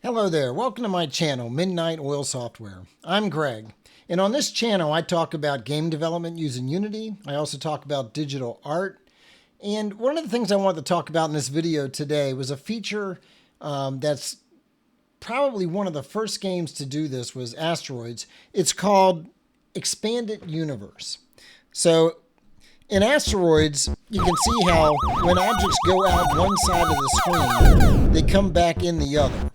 Hello there, welcome to my channel, Midnight Oil Software. I'm Greg, and on this channel I talk about game development using Unity. I also talk about digital art, and one of the things I wanted to talk about in this video today was a feature that's probably one of the first games to do this was Asteroids. It's called Expanded Universe. So in Asteroids, you can see how when objects go out one side of the screen, they come back in the other.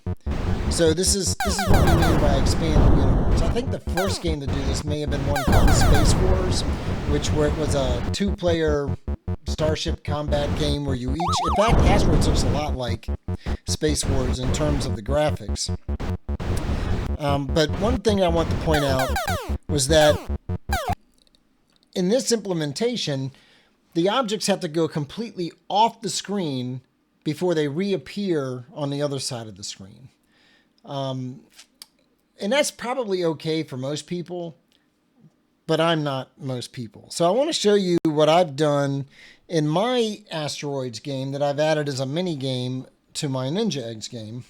So this is what we mean by expanded universe. I think the first game to do this may have been one called Space Wars, which was a two-player starship combat game where you each... In fact, Asteroids looks a lot like Space Wars in terms of the graphics. But one thing I want to point out was that in this implementation, the objects have to go completely off the screen before they reappear on the other side of the screen. And that's probably okay for most people, but I'm not most people. So I want to show you what I've done in my Asteroids game that I've added as a mini game to my Ninja Eggs game.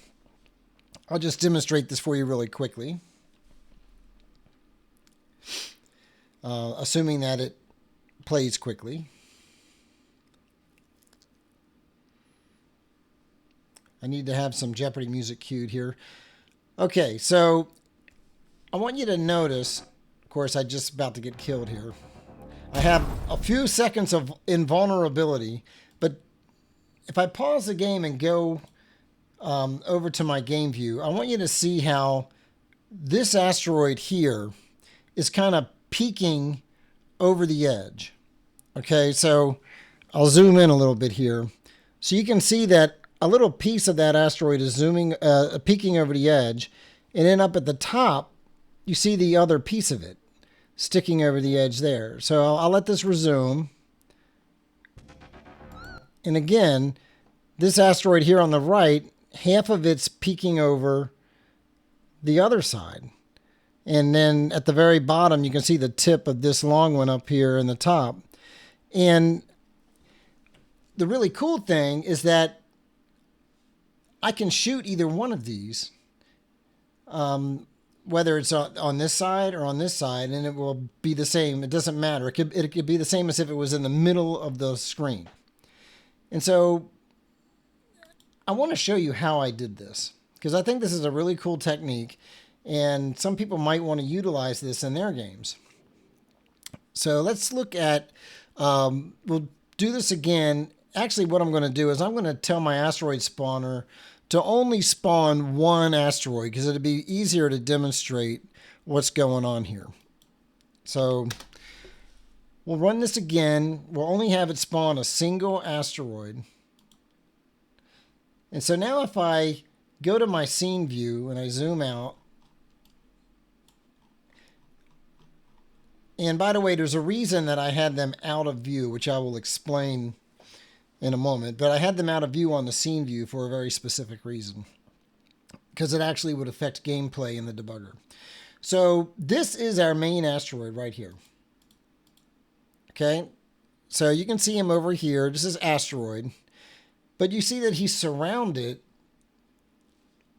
I'll just demonstrate this for you really quickly. Assuming that it plays quickly. I need to have some Jeopardy music cued here. Okay, so I want you to notice, of course, I'm just about to get killed here. I have a few seconds of invulnerability, but if I pause the game and go over to my game view, I want you to see how this asteroid here is kind of peeking over the edge. Okay, so I'll zoom in a little bit here. So you can see that a little piece of that asteroid is peeking over the edge, and then up at the top, you see the other piece of it sticking over the edge there. So I'll let this resume. And again, this asteroid here on the right, half of it's peeking over the other side. And then at the very bottom, you can see the tip of this long one up here in the top. And the really cool thing is that I can shoot either one of these, whether it's on this side or on this side, and it will be the same. It doesn't matter. It could be the same as if it was in the middle of the screen. And so I want to show you how I did this, because I think this is a really cool technique, and some people might want to utilize this in their games. So let's look at, we'll do this again. Actually, what I'm going to do is I'm going to tell my asteroid spawner to only spawn one asteroid because it'll be easier to demonstrate what's going on here. So we'll run this again. We'll only have it spawn a single asteroid. And so now if I go to my scene view and I zoom out, and by the way, there's a reason that I had them out of view, which I will explain in a moment, but I had them out of view on the scene view for a very specific reason, because it actually would affect gameplay in the debugger. So this is our main asteroid right here. Okay, so you can see him over here. This is asteroid, but you see that he's surrounded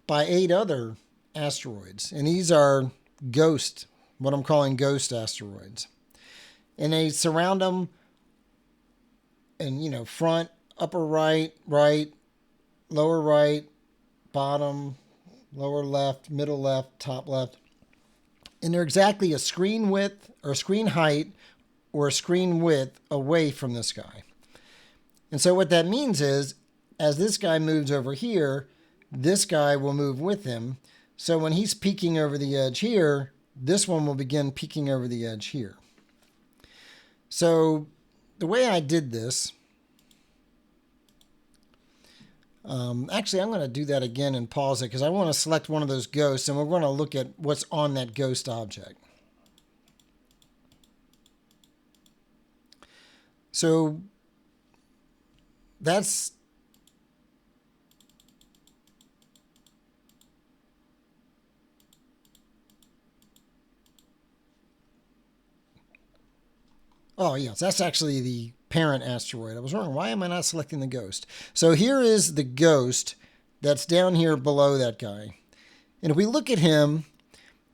by 8 other asteroids, and these are ghost, what I'm calling ghost asteroids, and they surround them. And, you know, front, upper right, lower right, bottom, lower left, middle left, top left. And they're exactly a screen width or screen height or a screen width away from this guy. And so what that means is, as this guy moves over here, this guy will move with him. So when he's peeking over the edge here, this one will begin peeking over the edge here. So the way I did this, actually I'm going to do that again and pause it because I want to select one of those ghosts and we're going to look at what's on that ghost object. So that's oh, yes, that's actually the parent asteroid. I was wondering, why am I not selecting the ghost? So here is the ghost that's down here below that guy. And if we look at him,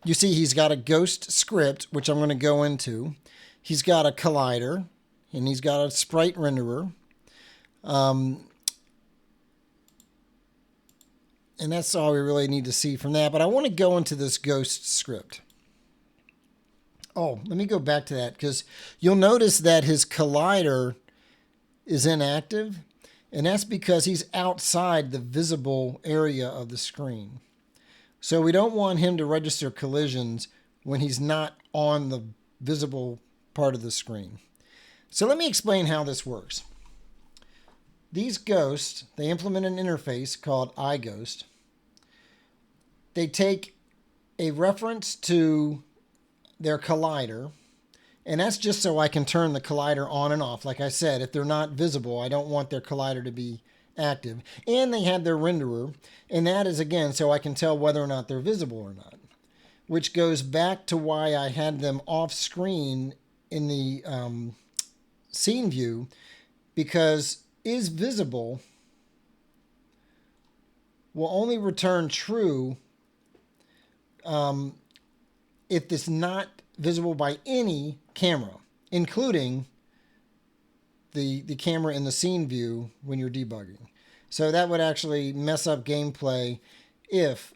you see he's got a ghost script, which I'm going to go into. He's got a collider, and he's got a sprite renderer. And that's all we really need to see from that. But I want to go into this ghost script. Oh, let me go back to that, because you'll notice that his collider is inactive. And that's because he's outside the visible area of the screen. So we don't want him to register collisions when he's not on the visible part of the screen. So let me explain how this works. These ghosts, they implement an interface called iGhost. They take a reference to their collider, and that's just so I can turn the collider on and off. Like I said, if they're not visible, I don't want their collider to be active. And they have their renderer, and that is, again, so I can tell whether or not they're visible or not, which goes back to why I had them off screen in the scene view, because is visible will only return true if it's not visible by any camera, including the camera in the scene view when you're debugging. So that would actually mess up gameplay if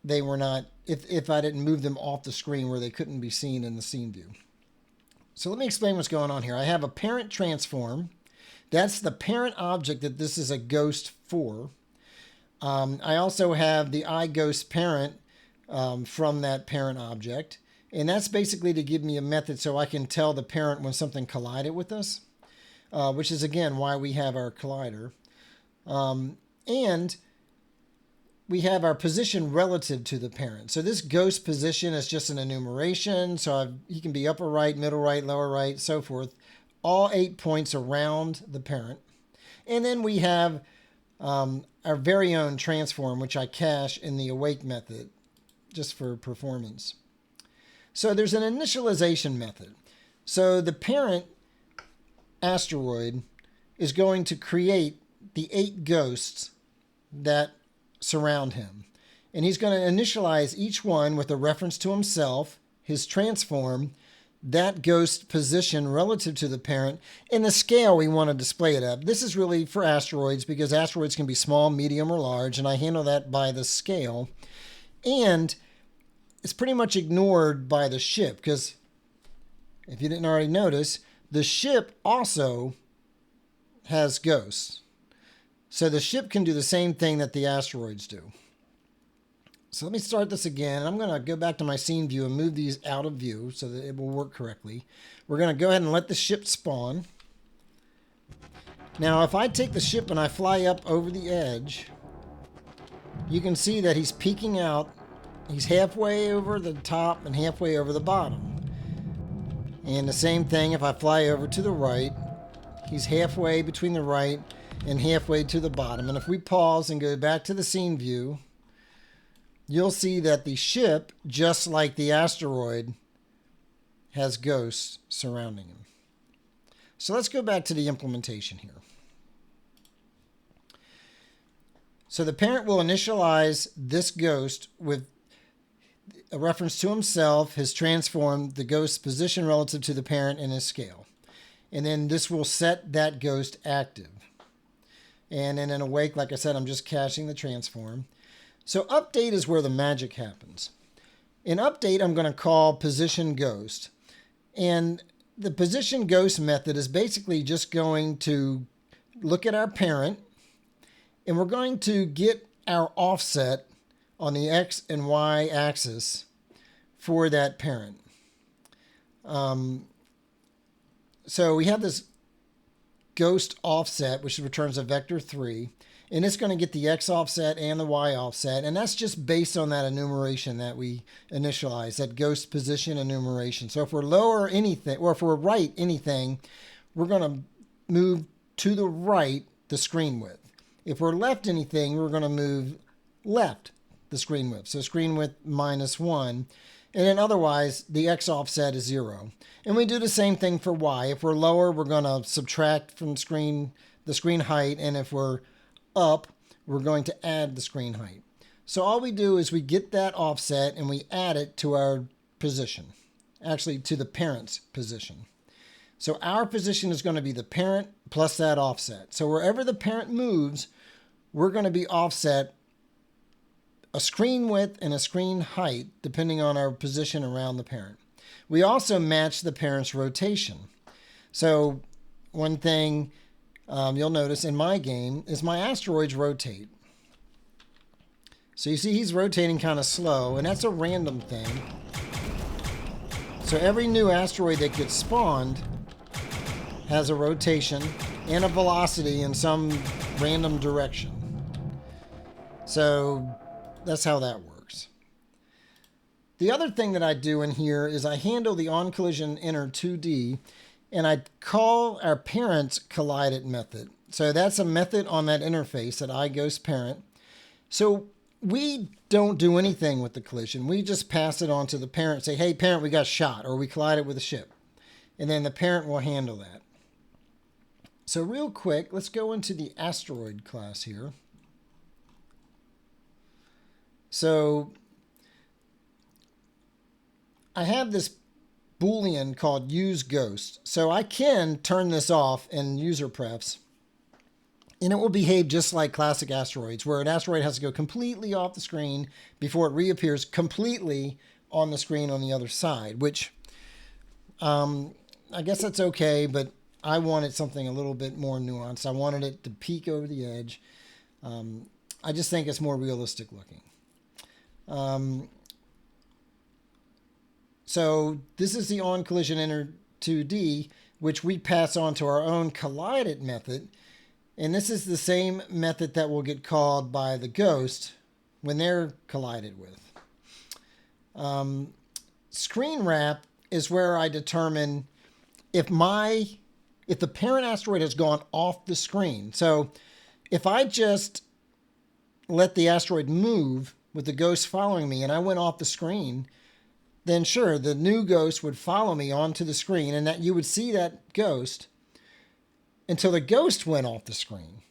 they were not, if I didn't move them off the screen where they couldn't be seen in the scene view. So let me explain what's going on here. I have a parent transform. That's the parent object that this is a ghost for. I also have the iGhost parent from that parent object. And that's basically to give me a method so I can tell the parent when something collided with us, which is, again, why we have our collider. And we have our position relative to the parent. So this ghost position is just an enumeration. So he can be upper right, middle right, lower right, so forth. All 8 points around the parent. And then we have our very own transform, which I cache in the awake method just for performance. So there's an initialization method. So the parent asteroid is going to create the 8 ghosts that surround him. And he's going to initialize each one with a reference to himself, his transform, that ghost position relative to the parent, and the scale we want to display it at. This is really for asteroids because asteroids can be small, medium, or large, and I handle that by the scale. And it's pretty much ignored by the ship because, if you didn't already notice, the ship also has ghosts. So the ship can do the same thing that the asteroids do. So let me start this again. I'm going to go back to my scene view and move these out of view so that it will work correctly. We're going to go ahead and let the ship spawn. Now, if I take the ship and I fly up over the edge, you can see that he's peeking out. He's halfway over the top and halfway over the bottom. And the same thing if I fly over to the right. He's halfway between the right and halfway to the bottom. And if we pause and go back to the scene view, you'll see that the ship, just like the asteroid, has ghosts surrounding him. So let's go back to the implementation here. So the parent will initialize this ghost with a reference to himself, his transform, the ghost's position relative to the parent, and his scale. And then this will set that ghost active. And then in awake, like I said, I'm just caching the transform. So update is where the magic happens. In update, I'm going to call position ghost. And the position ghost method is basically just going to look at our parent, and we're going to get our offset on the X and Y axis for that parent. So we have this ghost offset, which returns a vector 3, and it's going to get the X offset and the Y offset, and that's just based on that enumeration that we initialized, that ghost position enumeration. So if we're lower anything, or if we're right anything, we're going to move to the right the screen width. If we're left anything, we're going to move left the screen width. So screen width -1. And then otherwise, the X offset is 0. And we do the same thing for Y. If we're lower, we're going to subtract from the screen height. And if we're up, we're going to add the screen height. So all we do is we get that offset and we add it to our position, actually to the parent's position. So our position is going to be the parent plus that offset. So wherever the parent moves, we're going to be offset a screen width and a screen height, depending on our position around the parent. We also match the parent's rotation. So one thing you'll notice in my game is my asteroids rotate. So you see he's rotating kind of slow, and that's a random thing. So every new asteroid that gets spawned has a rotation and a velocity in some random direction. So that's how that works. The other thing that I do in here is I handle the on-collision inner 2D, and I call our parent's collided method. So that's a method on that interface that iGhostParent. So we don't do anything with the collision. We just pass it on to the parent, say, hey, parent, we got shot, or we collided with a ship. And then the parent will handle that. So real quick, let's go into the asteroid class here. So I have this Boolean called useGhost. So I can turn this off in user prefs, and it will behave just like classic asteroids, where an asteroid has to go completely off the screen before it reappears completely on the screen on the other side, which I guess that's okay, but I wanted something a little bit more nuanced. I wanted it to peek over the edge. I just think it's more realistic looking. So this is the on-collision inner 2D, which we pass on to our own collided method. And this is the same method that will get called by the ghost when they're collided with. Screen wrap is where I determine if the parent asteroid has gone off the screen. So if I just let the asteroid move with the ghost following me and I went off the screen, then sure, the new ghost would follow me onto the screen, and that you would see that ghost until the ghost went off the screen.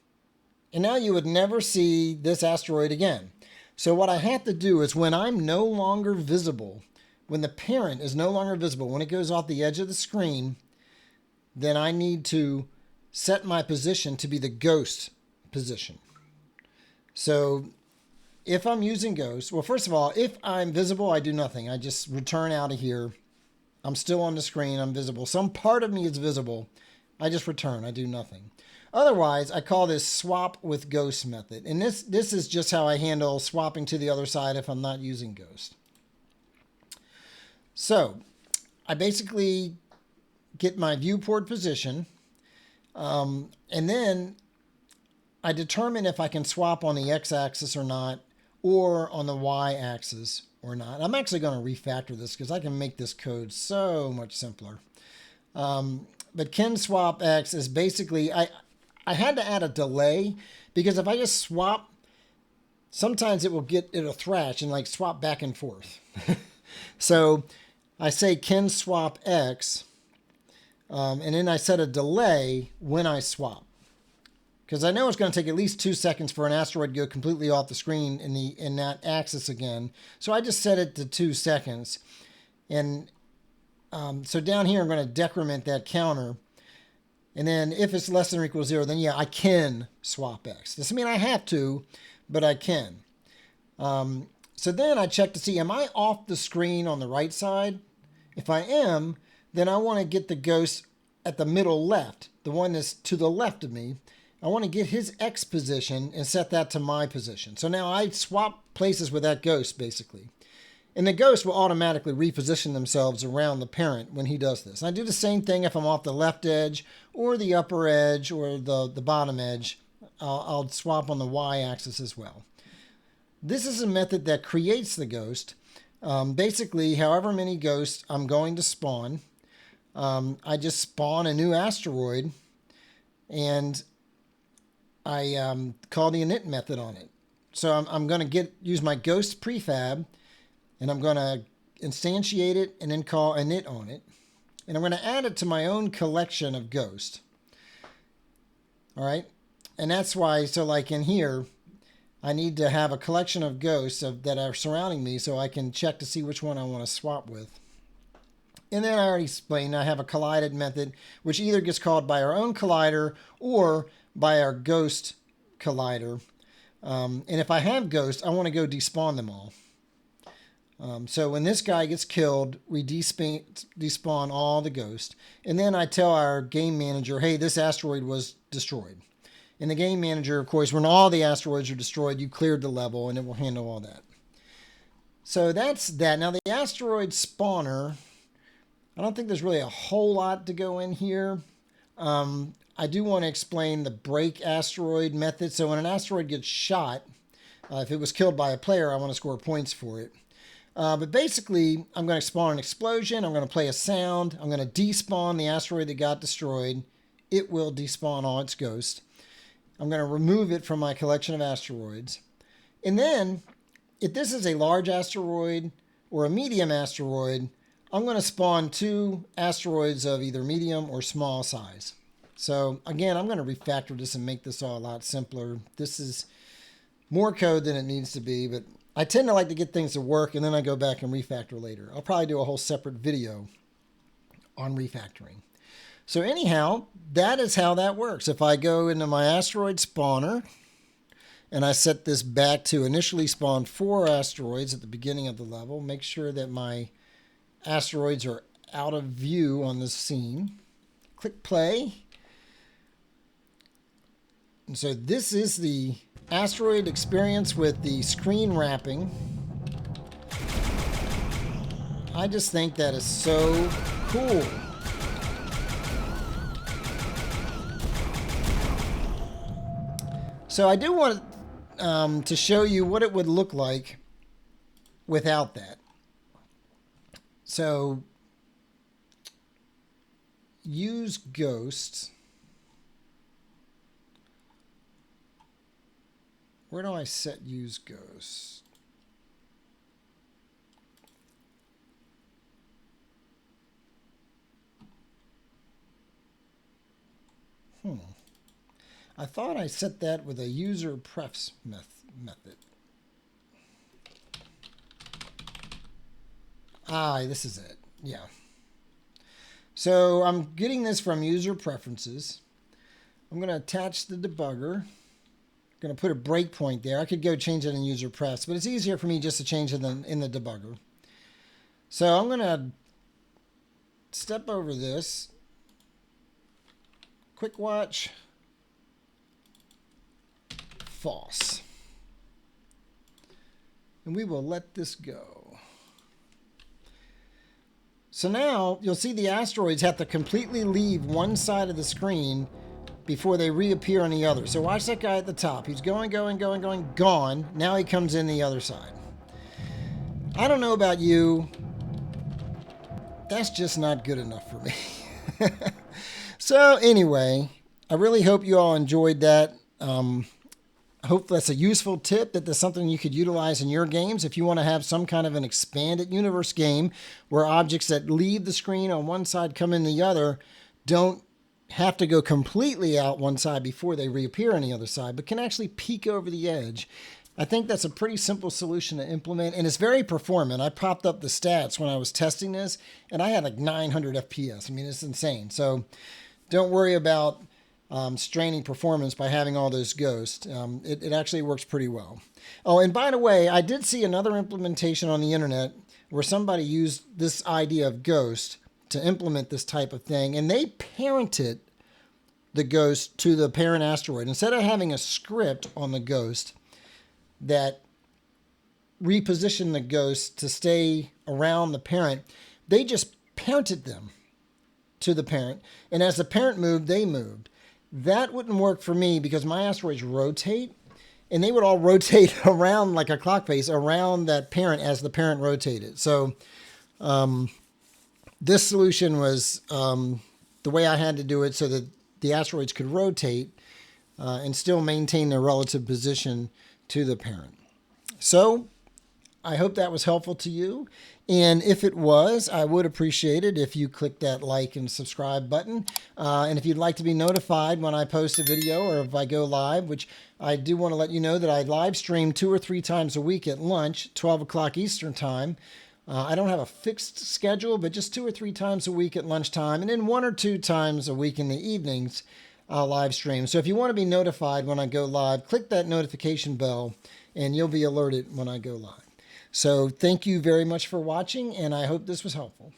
And now you would never see this asteroid again. So what I have to do is when I'm no longer visible, when the parent is no longer visible, when it goes off the edge of the screen, then I need to set my position to be the ghost position. So if I'm using ghost, well, first of all, if I'm visible, I do nothing. I just return out of here. I'm still on the screen. I'm visible. Some part of me is visible. I just return. I do nothing. Otherwise, I call this swap with ghost method. And this is just how I handle swapping to the other side if I'm not using ghost. So I basically get my viewport position, and then I determine if I can swap on the x-axis or not, or on the y-axis or not. I'm actually going to refactor this because I can make this code so much simpler. But can swap x is basically, I had to add a delay because if I just swap, sometimes it'll thrash and like swap back and forth. So I say can swap x, and then I set a delay when I swap. Because I know it's going to take at least 2 seconds for an asteroid to go completely off the screen in that axis again. So I just set it to 2 seconds. And so down here, I'm going to decrement that counter. And then if it's less than or equal to 0, then yeah, I can swap x. Doesn't mean I have to, but I can. So then I check to see, am I off the screen on the right side? If I am, then I want to get the ghost at the middle left, the one that's to the left of me. I want to get his X position and set that to my position. So now I swap places with that ghost, basically. And the ghost will automatically reposition themselves around the parent when he does this. And I do the same thing if I'm off the left edge or the upper edge or the bottom edge. I'll swap on the y-axis as well. This is a method that creates the ghost. Basically, however many ghosts I'm going to spawn, I just spawn a new asteroid, and I call the init method on it. So I'm going to use my ghost prefab, and I'm going to instantiate it and then call init on it. And I'm going to add it to my own collection of ghosts. All right. And that's why, so like in here, I need to have a collection of ghosts that are surrounding me so I can check to see which one I want to swap with. And then I already explained I have a collided method, which either gets called by our own collider or by our ghost collider. And if I have ghosts, I want to go despawn them all. So when this guy gets killed, we despawn all the ghosts. And then I tell our game manager, hey, this asteroid was destroyed. And the game manager, of course, when all the asteroids are destroyed, you cleared the level and it will handle all that. So that's that. Now the asteroid spawner, I don't think there's really a whole lot to go in here. I do want to explain the break asteroid method. So when an asteroid gets shot, if it was killed by a player, I want to score points for it. But basically, I'm going to spawn an explosion. I'm going to play a sound. I'm going to despawn the asteroid that got destroyed. It will despawn all its ghosts. I'm going to remove it from my collection of asteroids. And then, if this is a large asteroid or a medium asteroid, I'm going to spawn 2 asteroids of either medium or small size. So again, I'm going to refactor this and make this all a lot simpler. This is more code than it needs to be, but I tend to like to get things to work and then I go back and refactor later. I'll probably do a whole separate video on refactoring. So anyhow, that is how that works. If I go into my asteroid spawner and I set this back to initially spawn 4 asteroids at the beginning of the level, make sure that my asteroids are out of view on the scene. Click play. And so this is the asteroid experience with the screen wrapping. I just think that is so cool. So I do want to show you what it would look like without that. So use ghosts. Where do I set use ghosts? I thought I set that with a user prefs method. This is it. Yeah. So I'm getting this from user preferences. I'm going to attach the debugger. Going to put a breakpoint there. I could go change it in user prefs, but it's easier for me just to change it in the debugger. So I'm going to step over this. Quick watch. False. And we will let this go. So now you'll see the asteroids have to completely leave one side of the screen before they reappear on the other. So watch that guy at the top. He's going, gone. Now he comes in the other side. I don't know about you. That's just not good enough for me. So anyway, I really hope you all enjoyed that. I hope that's a useful tip, that there's something you could utilize in your games. If you want to have some kind of an expanded universe game where objects that leave the screen on one side come in the other don't have to go completely out one side before they reappear on the other side, but can actually peek over the edge. I think that's a pretty simple solution to implement, and it's very performant. I popped up the stats when I was testing this, and I had like 900 FPS. I mean, it's insane. So don't worry about straining performance by having all those ghosts. It actually works pretty well. Oh, and by the way, I did see another implementation on the internet where somebody used this idea of ghost to implement this type of thing, and they parented the ghost to the parent asteroid. Instead of having a script on the ghost that repositioned the ghost to stay around the parent, they just parented them to the parent, and as the parent moved, they moved. That wouldn't work for me because my asteroids rotate, and they would all rotate around like a clock face around that parent as the parent rotated. So this solution was the way I had to do it so that the asteroids could rotate and still maintain their relative position to the parent. So I hope that was helpful to you. And if it was, I would appreciate it if you click that like and subscribe button. And if you'd like to be notified when I post a video or if I go live, which I do want to let you know that I live stream 2 or 3 times a week at lunch, 12 o'clock Eastern time. I don't have a fixed schedule, but just 2 or 3 times a week at lunchtime, and then 1 or 2 times a week in the evenings, I'll live stream. So if you want to be notified when I go live, click that notification bell and you'll be alerted when I go live. So thank you very much for watching, and I hope this was helpful.